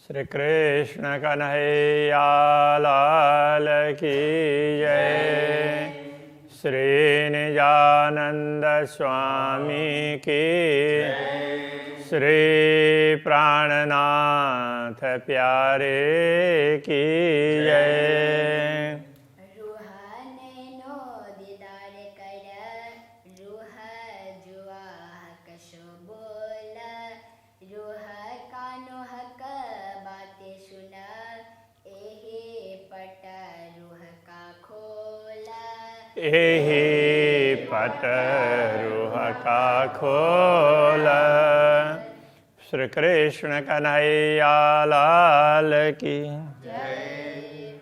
श्री कृष्ण कन्हैया लाल की जय। श्री निजानंद स्वामी की श्री प्राणनाथ प्यारे की जय। एहि पट रूह का खोल। श्री कृष्ण कन्हैया लाल की जय।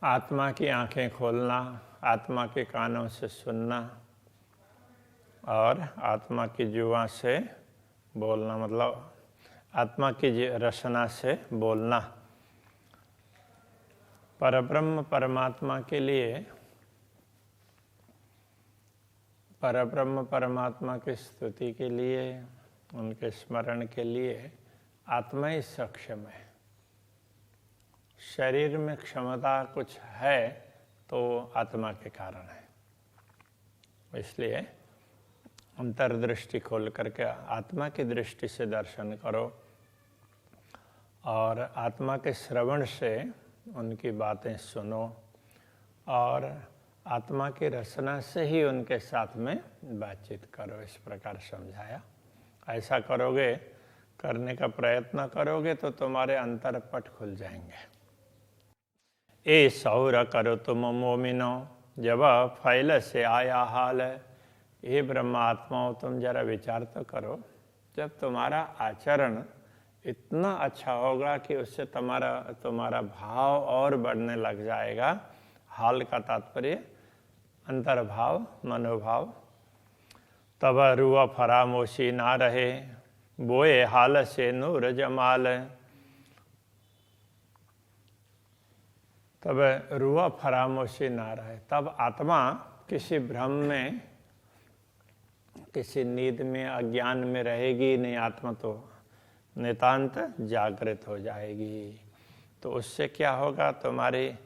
आत्मा की आंखें खोलना, आत्मा के कानों से सुनना और आत्मा की जुबान से बोलना, मतलब आत्मा की रसना से बोलना। परब्रह्म परमात्मा के लिए, परब्रह्म परमात्मा की स्तुति के लिए, उनके स्मरण के लिए आत्मा ही सक्षम है। शरीर में क्षमता कुछ है तो आत्मा के कारण है। इसलिए अंतर्दृष्टि खोल करके आत्मा की दृष्टि से दर्शन करो और आत्मा के श्रवण से उनकी बातें सुनो और आत्मा की रचना से ही उनके साथ में बातचीत करो। इस प्रकार समझाया। ऐसा करोगे, करने का प्रयत्न करोगे तो तुम्हारे अंतरपट खुल जाएंगे। ए सौर करो तुम मोमिनो, जब फैल से आया हाल। ये ब्रह्मात्माओं, तुम जरा विचार तो करो, जब तुम्हारा आचरण इतना अच्छा होगा कि उससे तुम्हारा भाव और बढ़ने लग जाएगा। हाल का तात्पर्य अंतर्भाव, मनोभाव। तब रूह फरामोशी ना रहे, बोए हाल से नूर जमाल। तब रूह फरामोशी ना रहे, तब आत्मा किसी भ्रम में, किसी नींद में, अज्ञान में रहेगी नहीं। आत्मा तो नितांत जागृत हो जाएगी। तो उससे क्या होगा, तुम्हारे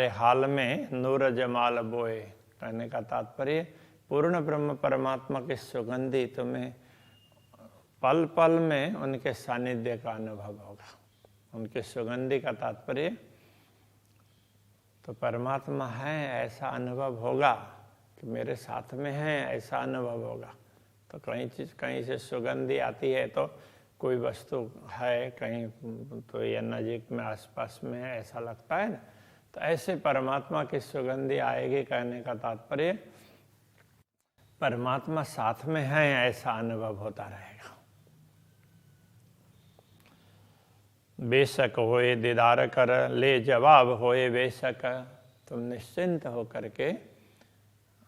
हाल में नूर जमाल बोए। कहने का तात्पर्य पूर्ण ब्रह्म परमात्मा की सुगंधी तुम्हें पल पल में उनके सानिध्य का अनुभव होगा। उनके सुगंधी का तात्पर्य तो परमात्मा है ऐसा अनुभव होगा कि मेरे साथ में है ऐसा अनुभव होगा। तो कहीं से सुगंधी आती है तो कोई वस्तु है कहीं, तो ये नजीक में आसपास में है ऐसा लगता है ना। तो ऐसे परमात्मा की सुगंधी आएगी। कहने का तात्पर्य परमात्मा साथ में है ऐसा अनुभव होता रहेगा। बेशक होए दीदार कर, ले जवाब होए बेशक। तुम निश्चिंत होकर के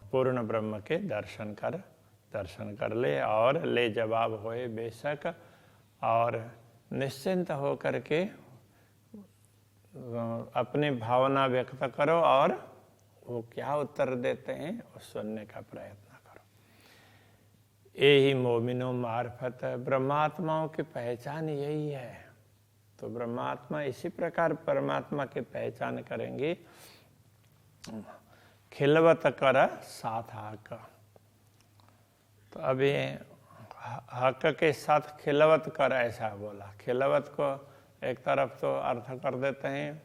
पूर्ण ब्रह्म के दर्शन कर ले और ले जवाब होए बेशक। और निश्चिंत होकर के अपनी भावना व्यक्त करो और वो क्या उत्तर देते हैं वो सुनने का प्रयत्न करो। यही मोमिनो मार्फत, ब्रह्मात्माओं की पहचान यही है। तो ब्रह्मात्मा इसी प्रकार परमात्मा की पहचान करेंगे। खिलवत कर साथ हक। तो अभी हक के साथ खिलवत कर ऐसा बोला। खिलवत को एक तरफ तो अर्थ कर देते हैं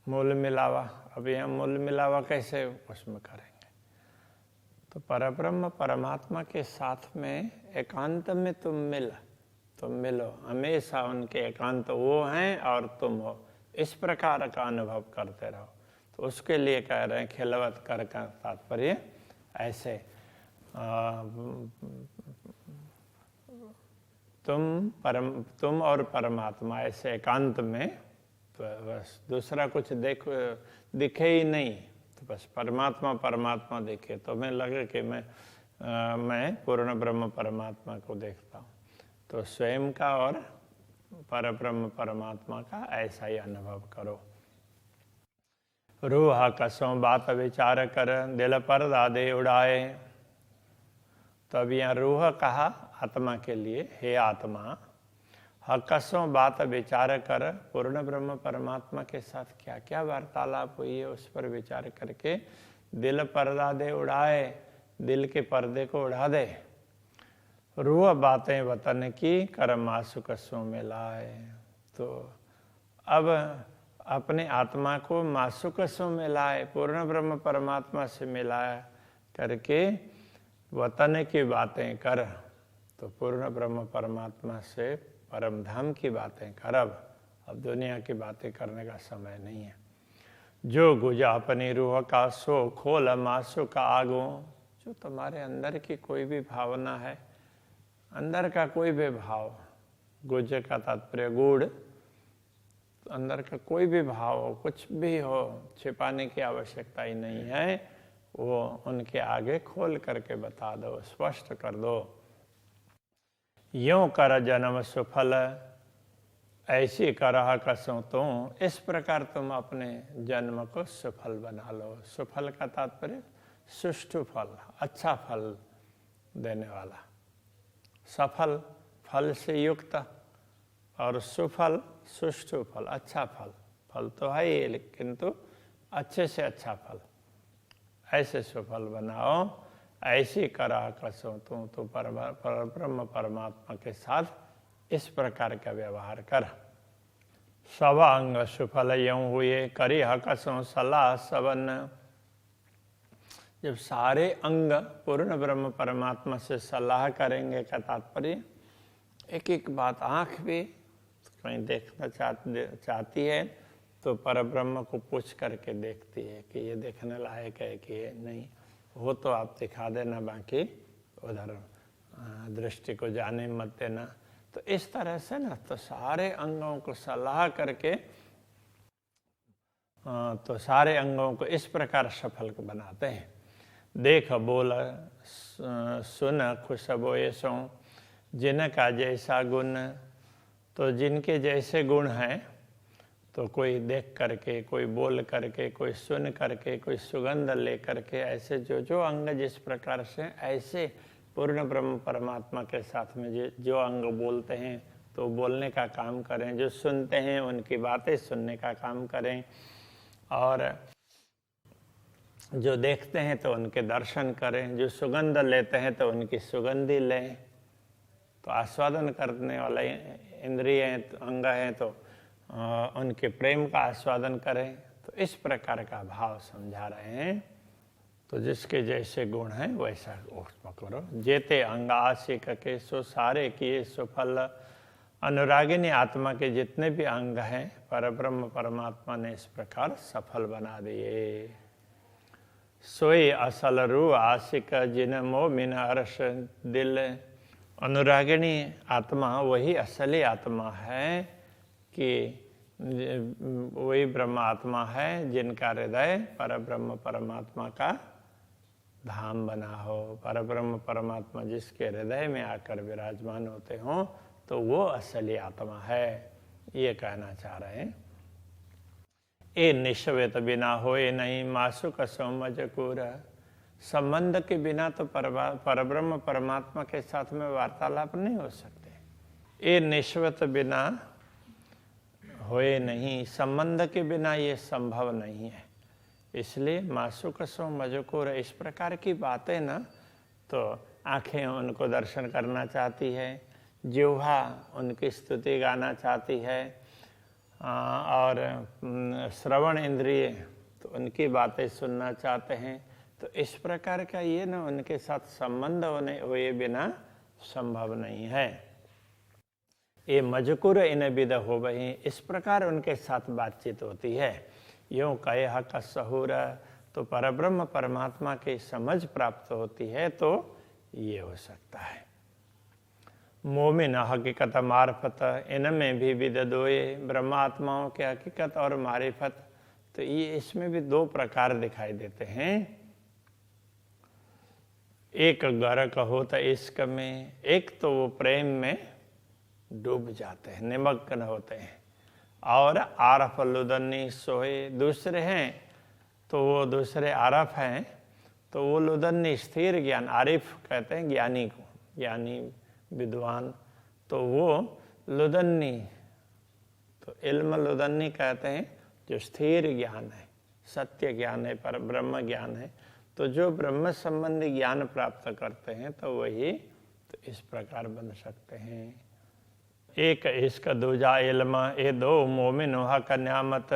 मूल मिलावा। अभी हम मूल मिलावा कैसे उसमें करेंगे। तो परब्रह्म परमात्मा के साथ में एकांत में तुम मिलो हमेशा। उनके एकांत वो हैं और तुम हो, इस प्रकार का अनुभव करते रहो। तो उसके लिए कह रहे हैं खिलवत कर का तात्पर्य ऐसे तुम और परमात्मा ऐसे एकांत में, तो बस दूसरा कुछ दिखे ही नहीं। तो बस परमात्मा दिखे तो मैं लगे कि मैं पूर्ण ब्रह्म परमात्मा को देखता हूँ। तो स्वयं का और परब्रह्म परमात्मा का ऐसा ही अनुभव करो। रूह कसों बात विचार कर, दिल पर दादे उड़ाए। तो अब यहाँ रूह कहा आत्मा के लिए, हे आत्मा हकसों बात विचार कर पूर्ण ब्रह्म परमात्मा के साथ क्या क्या वार्तालाप हुई है उस पर विचार करके दिल पर्दा दे उड़ाए, दिल के पर्दे को उड़ा दे। रूह बातें वतन की कर मासु कसों में लाए। तो अब अपने आत्मा को मासुकसों में लाए, पूर्ण ब्रह्म परमात्मा से मिलाया करके वतन की बातें कर। तो पूर्ण ब्रह्म परमात्मा से परम धाम की बातें कर। अब दुनिया की बातें करने का समय नहीं है। जो गुजा अपनी रूह का सो खोल मासु का आगो। जो तुम्हारे अंदर की कोई भी भावना है, अंदर का कोई भी भाव, गुज का तात्पर्य गुड़, अंदर का कोई भी भाव हो, कुछ भी हो, छिपाने की आवश्यकता ही नहीं है, वो उनके आगे खोल करके बता दो, स्पष्ट कर दो। यों कर जन्म सुफल ऐसी करह कसों तुम। इस प्रकार तुम अपने जन्म को सुफल बना लो। सुफल का तात्पर्य सुष्ठु फल, अच्छा फल देने वाला। सफल फल से युक्त और सुफल सुष्ठु फल, अच्छा फल। फल तो है ही लेकिन तो अच्छे से अच्छा फल, ऐसे सुफल बनाओ। ऐसी करा कसो तुम तो ब्रह्म परमात्मा के साथ इस प्रकार का व्यवहार कर। सवा अंग सुफल यूं हुए करी हकसों सलाह सबन। जब सारे अंग पूर्ण ब्रह्म परमात्मा से सलाह करेंगे का तात्पर्य एक एक बात, आँख भी कहीं देखना चाहती है तो परब्रह्म को पूछ करके देखती है कि ये देखने लायक है कि ये नहीं हो, तो आप दिखा देना, बाकी उधर दृष्टि को जाने मत देना। तो इस तरह से ना तो सारे अंगों को सलाह करके तो सारे अंगों को इस प्रकार सफल को बनाते हैं। देख बोल सुन खुशबो ये सो जिनका जैसा गुण। तो जिनके जैसे गुण हैं, तो कोई देख करके, कोई बोल करके, कोई सुन करके, कोई सुगंध ले करके, ऐसे जो जो अंग जिस प्रकार से, ऐसे पूर्ण ब्रह्म परमात्मा के साथ में जो अंग बोलते हैं तो बोलने का काम करें, जो सुनते हैं उनकी बातें सुनने का काम करें, और जो देखते हैं तो उनके दर्शन करें, जो सुगंध लेते हैं तो उनकी सुगंधी लें। तो आस्वादन करने वाला इंद्रिय अंग हैं तो उनके प्रेम का आस्वादन करें। तो इस प्रकार का भाव समझा रहे हैं। तो जिसके जैसे गुण हैं वैसा उसमें करो। जेते अंग आशिक के सो सारे किए सुफल। अनुरागिनी आत्मा के जितने भी अंग हैं परब्रह्म परमात्मा ने इस प्रकार सफल बना दिए। सोई असल रू आशिक जिन मोह मिन अर्श दिल। अनुरागिणी आत्मा वही असली आत्मा है कि वही ब्रह्म आत्मा है जिनका हृदय परब्रह्म परमात्मा का धाम बना हो। परब्रह्म परमात्मा जिसके हृदय में आकर विराजमान होते हों तो वो असली आत्मा है, ये कहना चाह रहे हैं। ए निश्चवेत बिना होए नहीं मासुक समझकुर। संबंध के बिना तो परब्रह्म परमात्मा के साथ में वार्तालाप नहीं हो सकते। ए निश्चवत बिना होए नहीं, संबंध के बिना ये संभव नहीं है। इसलिए मासुक सो मजकूर, इस प्रकार की बातें ना तो आंखें उनको दर्शन करना चाहती है, जिह्वा उनकी स्तुति गाना चाहती है, और श्रवण इंद्रिय तो उनकी बातें सुनना चाहते हैं। तो इस प्रकार का ये ना उनके साथ संबंध हुए बिना संभव नहीं है। ये मजकूर इन विद हो वही, इस प्रकार उनके साथ बातचीत होती है। यूँ कहे हक सहूर, तो परब्रह्म परमात्मा की समझ प्राप्त होती है तो ये हो सकता है। मोमिन हकीकत मार्फत, इनमें भी विद दोए, ब्रह्मात्माओं के हकीकत और मारिफत। तो ये इसमें भी दो प्रकार दिखाई देते हैं। एक गर्क होता इश्क में, एक तो वो प्रेम में डूब जाते हैं, निमग्न होते हैं। और आरफ लुदन्नी सोए, दूसरे हैं तो वो दूसरे आरफ हैं तो वो लुदन्नी स्थिर ज्ञान, आरिफ कहते हैं ज्ञानी को, ज्ञानी विद्वान, तो वो लुदन्नी, तो इल्म लुदन्नी कहते हैं जो स्थिर ज्ञान है, सत्य ज्ञान है, पर ब्रह्म ज्ञान है। तो जो ब्रह्म संबंधी ज्ञान प्राप्त करते हैं तो वही तो इस प्रकार बन सकते हैं। एक इश्क दूजा इल्म, ये दो मोमिन हक न्यामत,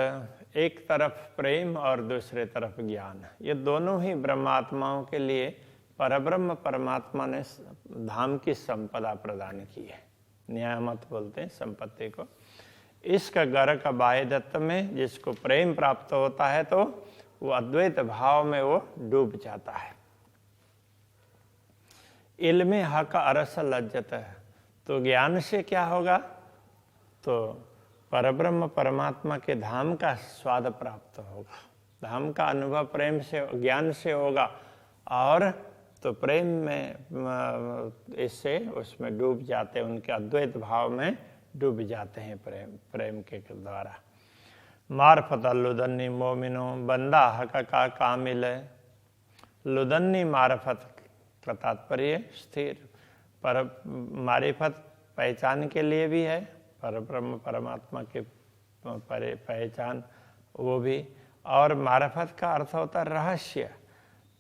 एक तरफ प्रेम और दूसरे तरफ ज्ञान, ये दोनों ही ब्रह्मात्माओं के लिए परब्रह्म परमात्मा ने धाम की संपदा प्रदान की है। न्यामत बोलते हैं संपत्ति को। इश्क गर्क बाह्यदत्त में जिसको प्रेम प्राप्त होता है तो वो अद्वैत भाव में वो डूब जाता है। इल्मे हक अरस लज्जत है, तो ज्ञान से क्या होगा, तो परब्रह्म परमात्मा के धाम का स्वाद प्राप्त होगा, धाम का अनुभव प्रेम से ज्ञान से होगा। और तो प्रेम में इससे उसमें डूब जाते हैं, उनके अद्वैत भाव में डूब जाते हैं प्रेम के द्वारा। मार्फत लुदन्नी मोमिनो, बंदा हक का कामिल है। लुदन्नी मार्फत का तात्पर्य स्थिर, पर मारिफत पहचान के लिए भी है, पर ब्रह्म परमात्मा के पहचान वो भी, और मार्फत का अर्थ होता है रहस्य।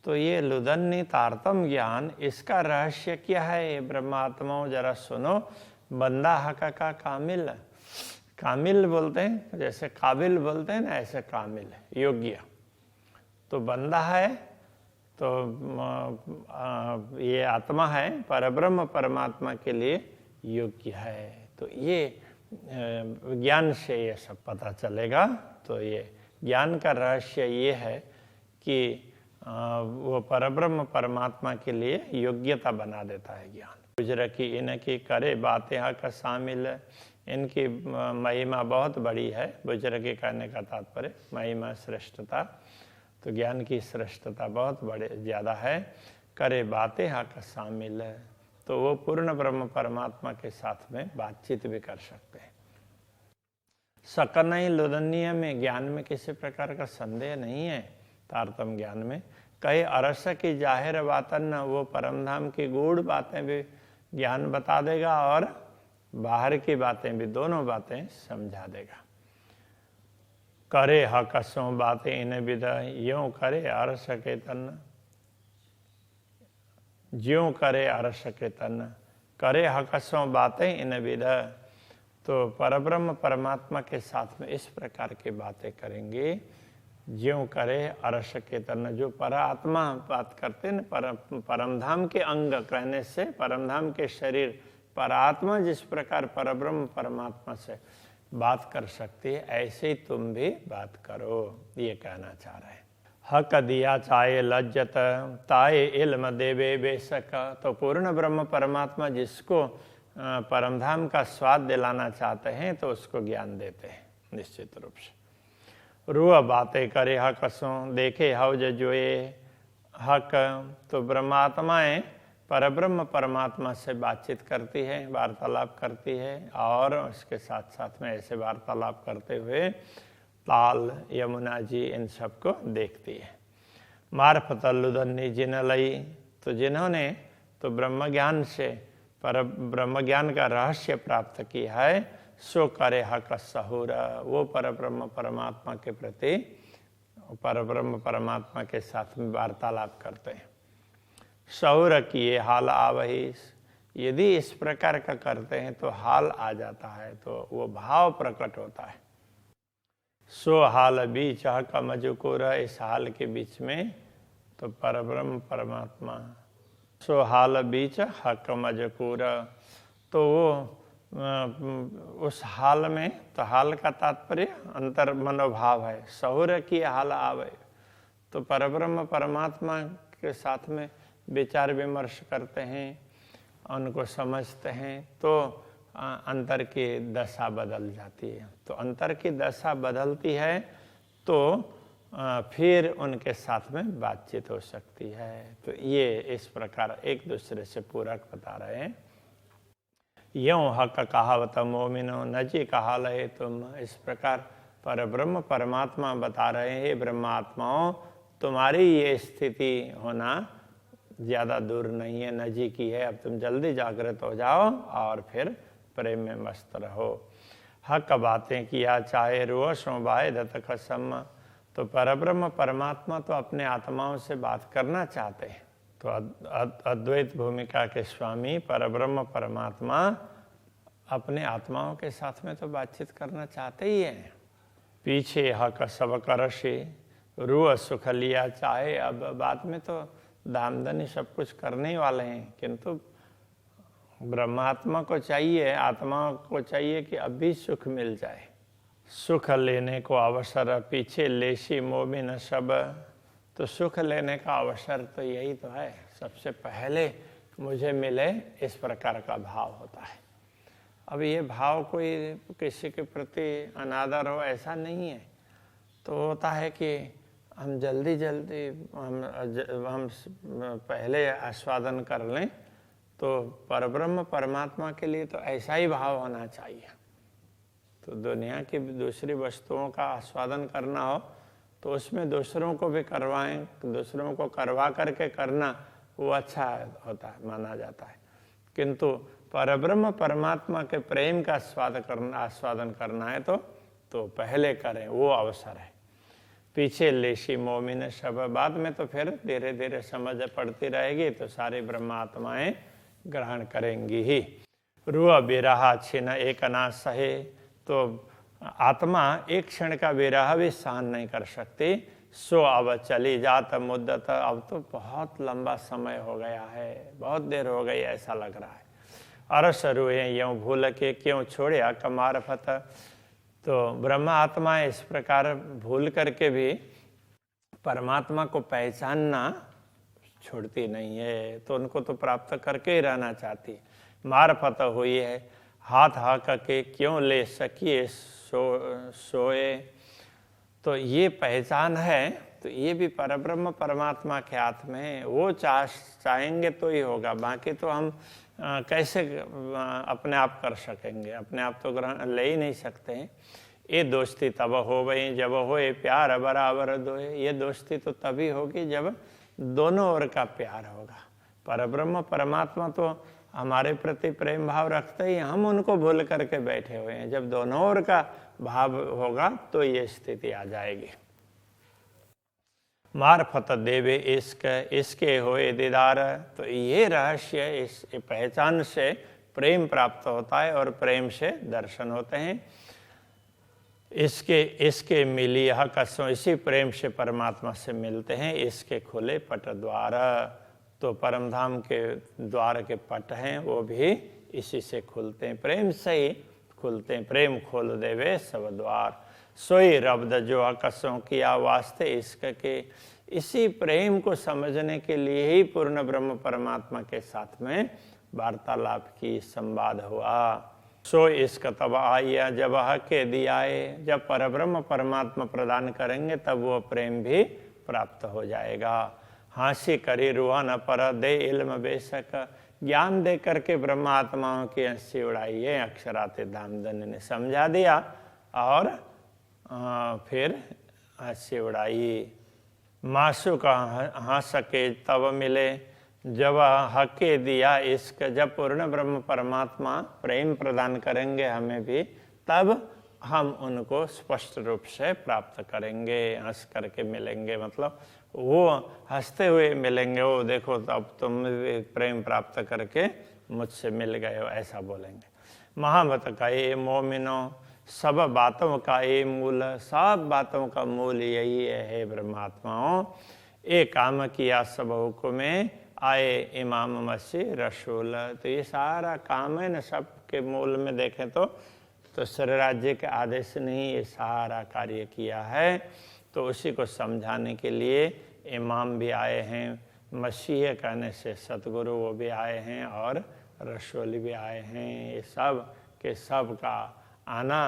तो ये लुदन्नी तारतम ज्ञान, इसका रहस्य क्या है ये ब्रह्मात्माओं जरा सुनो। बंदा हक का कामिल, कामिल बोलते हैं जैसे काबिल बोलते हैं ना, ऐसे कामिल योग्य। तो बंदा है तो ये आत्मा है परब्रह्म परमात्मा के लिए योग्य है। तो ये ज्ञान से ये सब पता चलेगा। तो ये ज्ञान का रहस्य ये है कि वो परब्रह्म परमात्मा के लिए योग्यता बना देता है ज्ञान। गुजर की इनकी करे बातें का शामिल है, इनकी महिमा बहुत बड़ी है। बुजुर्ग कहने का तात्पर्य महिमा श्रेष्ठता, तो ज्ञान की श्रेष्ठता बहुत बड़े ज़्यादा है। करे बातें हाँ का शामिल है, तो वो पूर्ण ब्रह्म परमात्मा के साथ में बातचीत भी कर सकते हैं। सकनई लुदन्नीय में ज्ञान में किसी प्रकार का संदेह नहीं है। तारतम ज्ञान में कई अरस की जाहिर बातन न, वो परमधाम की गूढ़ बातें भी ज्ञान बता देगा और बाहर की बातें भी, दोनों बातें समझा देगा। करे हकसों बातें इन्हें विदा, यूं करे अरस के तन, ज्यों करे अरस के तन, करे हकसों बातें इन्हें विदा। तो परब्रह्म परमात्मा के साथ में इस प्रकार की बातें करेंगे ज्यों करे अरस के तन। जो परात्मा बात करते हैं, परमधाम के अंग कहने से परमधाम के शरीर, परात्मा जिस प्रकार परब्रह्म परमात्मा से बात कर सकती है, ऐसे ही तुम भी बात करो, ये कहना चाह रहे हैं। हक दिया चाहे लज्जत, ताए इल्म देवे बेशक। तो पूर्ण ब्रह्म परमात्मा जिसको परमधाम का स्वाद दिलाना चाहते हैं तो उसको ज्ञान देते हैं निश्चित रूप से। रूह बातें करे हकसों, देखे हौज जोए हक। तो ब्रह्मात्माएं परब्रह्म परमात्मा से बातचीत करती है, वार्तालाप करती है, और उसके साथ साथ में ऐसे वार्तालाप करते हुए ताल यमुना जी इन सबको देखती है। मार्फत लुदन्नी जिन लई, तो जिन्होंने तो ब्रह्म ज्ञान से पर ब्रह्म ज्ञान का रहस्य प्राप्त किया है, सो करे हक सहूर। वो परब्रह्म परमात्मा के प्रति परब्रह्म परमात्मा के साथ में वार्तालाप करते हैं। सहूर किए हाल आवही, यदि इस प्रकार का करते हैं तो हाल आ जाता है, तो वो भाव प्रकट होता है। सो हाल बीच हक मजकूर, इस हाल के बीच में तो परब्रह्म परमात्मा, सो हाल बीच हक मजकूर। तो वो उस हाल में, तो हाल का तात्पर्य अंतर मनोभाव है। सहूर की हाल आवे, तो परब्रह्म परमात्मा के साथ में विचार विमर्श करते हैं, उनको समझते हैं, तो अंतर की दशा बदल जाती है। तो अंतर की दशा बदलती है तो फिर उनके साथ में बातचीत हो सकती है। तो ये इस प्रकार एक दूसरे से पूरक बता रहे हैं। यूं हक कहावत मोमिनो नजी कहा लहे तुम, इस प्रकार पर ब्रह्म परमात्मा बता रहे हैं ब्रह्मात्माओं, तुम्हारी ये स्थिति होना ज़्यादा दूर नहीं है, नजीकी है। अब तुम जल्दी जागृत हो जाओ और फिर प्रेम में मस्त रहो। हक बातें किया चाहे रोश हो बाय दत्त खसम। तो परब्रह्म परमात्मा तो अपने आत्माओं से बात करना चाहते हैं। तो अद्वैत भूमिका के स्वामी परब्रह्म परमात्मा अपने आत्माओं के साथ में तो बातचीत करना चाहते ही हैं। पीछे हक सब करशे रूह सुख लिया चाहे। अब बाद में तो दामदनी सब कुछ करने वाले हैं, किंतु ब्रह्मात्मा को चाहिए, आत्मा को चाहिए कि अभी सुख मिल जाए। सुख लेने को अवसर पीछे लेशी मोमिन सब। तो सुख लेने का अवसर तो यही तो है, सबसे पहले मुझे मिले, इस प्रकार का भाव होता है। अब ये भाव कोई किसी के प्रति अनादर हो ऐसा नहीं है, तो होता है कि हम जल्दी हम पहले आस्वादन कर लें। तो परब्रह्म परमात्मा के लिए तो ऐसा ही भाव होना चाहिए। तो दुनिया की दूसरी वस्तुओं का आस्वादन करना हो तो उसमें दूसरों को भी करवाएं, दूसरों को करवा करके करना वो अच्छा होता है, माना जाता है। किंतु परब्रह्म परमात्मा के प्रेम का आस्वादन करना है तो पहले करें, वो अवसर है। पीछे लेशी मोमिन सब। बाद में तो फिर धीरे धीरे समझ पड़ती रहेगी तो सारी ब्रह्मात्माएं ग्रहण करेंगी ही। रूह बिरहा छिन एक ना सहे। तो आत्मा एक क्षण का विरह भी सहन नहीं कर सकती। सो अब चली जात मुद्दत। अब तो बहुत लंबा समय हो गया है, बहुत देर हो गई ऐसा लग रहा है। अरस रुए यूं भूल के क्यों छोड़िया कमारफत। तो ब्रह्मा आत्मा इस प्रकार भूल करके भी परमात्मा को पहचानना छोड़ती नहीं है, तो उनको तो प्राप्त करके ही रहना चाहती। मारफत हुई है हाथ हाक के क्यों ले सकिए सोए। तो ये पहचान है, तो ये भी परब्रह्म परमात्मा के हाथ में है। वो चाहेंगे तो ही होगा, बाकी तो हम कैसे अपने आप कर सकेंगे, अपने आप तो ग्रहण ले ही नहीं सकते हैं। ये दोस्ती तब हो गई जब होए प्यार बराबर दोए। ये दोस्ती तो तभी होगी जब दोनों ओर का प्यार होगा। परब्रह्म परमात्मा तो हमारे प्रति प्रेम भाव रखते ही, हम उनको भूल करके बैठे हुए हैं। जब दोनों ओर का भाव होगा तो ये स्थिति आ जाएगी। मार्फत देवे इसके होए दीदार। तो ये रहस्य, इस पहचान से प्रेम प्राप्त होता है और प्रेम से दर्शन होते हैं। इसके मिली यह कसों। इसी प्रेम से परमात्मा से मिलते हैं। इसके खुले पट द्वार। तो परमधाम के द्वार के पट हैं वो भी इसी से खुलते हैं, प्रेम से ही खुलते हैं। प्रेम खोल देवे सब द्वार। सोई रब्द जो आकसों किया वास्ते इसके। इसी प्रेम को समझने के लिए ही पूर्ण ब्रह्म परमात्मा के साथ में वार्तालाप की, संवाद हुआ। सो इसका तब आया जब हके दियाए। जब परब्रह्म परमात्मा प्रदान करेंगे तब वो प्रेम भी प्राप्त हो जाएगा। हांसी करी रूहा न पर दे इल्म बेशक। ज्ञान दे करके ब्रह्मात्माओं की हंसी उड़ाई है अक्षराते धामधन ने समझा दिया और फिर हंसी उड़ाई। मासू का हंस के तब मिले जब हके दिया इश्क। जब पूर्ण ब्रह्म परमात्मा प्रेम प्रदान करेंगे हमें भी, तब हम उनको स्पष्ट रूप से प्राप्त करेंगे। हंस करके मिलेंगे, मतलब वो हंसते हुए मिलेंगे। वो देखो अब तुम भी प्रेम प्राप्त करके मुझसे मिल गए हो, ऐसा बोलेंगे। महामत का ये मोमिनो सब बातों का ये मूल। सब बातों का मूल यही है ब्रह्मात्माओं। एक काम किया सब हुक्में आए इमाम मसीह रसूल। तो ये सारा काम है न, सब के मूल में देखें तो सर राज्य के आदेश ने ही ये सारा कार्य किया है। तो उसी को समझाने के लिए इमाम भी आए हैं। मसीह कहने से सतगुरु वो भी आए हैं और रसूल भी आए हैं। ये सब के सब का आना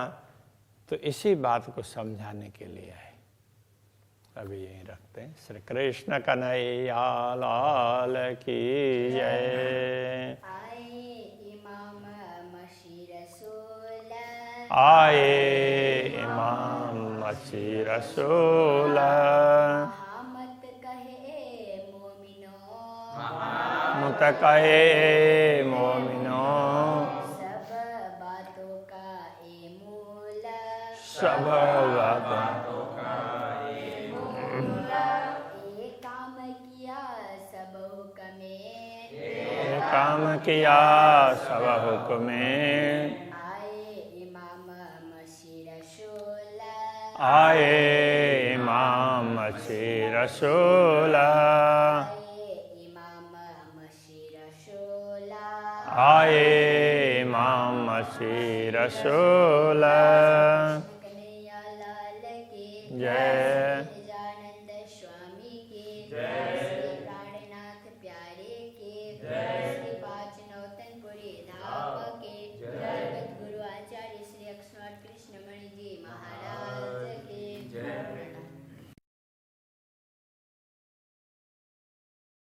तो इसी बात को समझाने के लिए है। अभी यहीं रखते हैं। श्री कृष्ण कन्हैया लाल की जय। आए इमाम मसीह रसूल। तकए मोमिनो सब बातों का ए मूल सब बातों काम किया सब हुक्मे आए इमाम मसीह रसूल आए इमाम मसीह रसूल आए इमाम मसीह रसूल कन्हैया लाल की जय।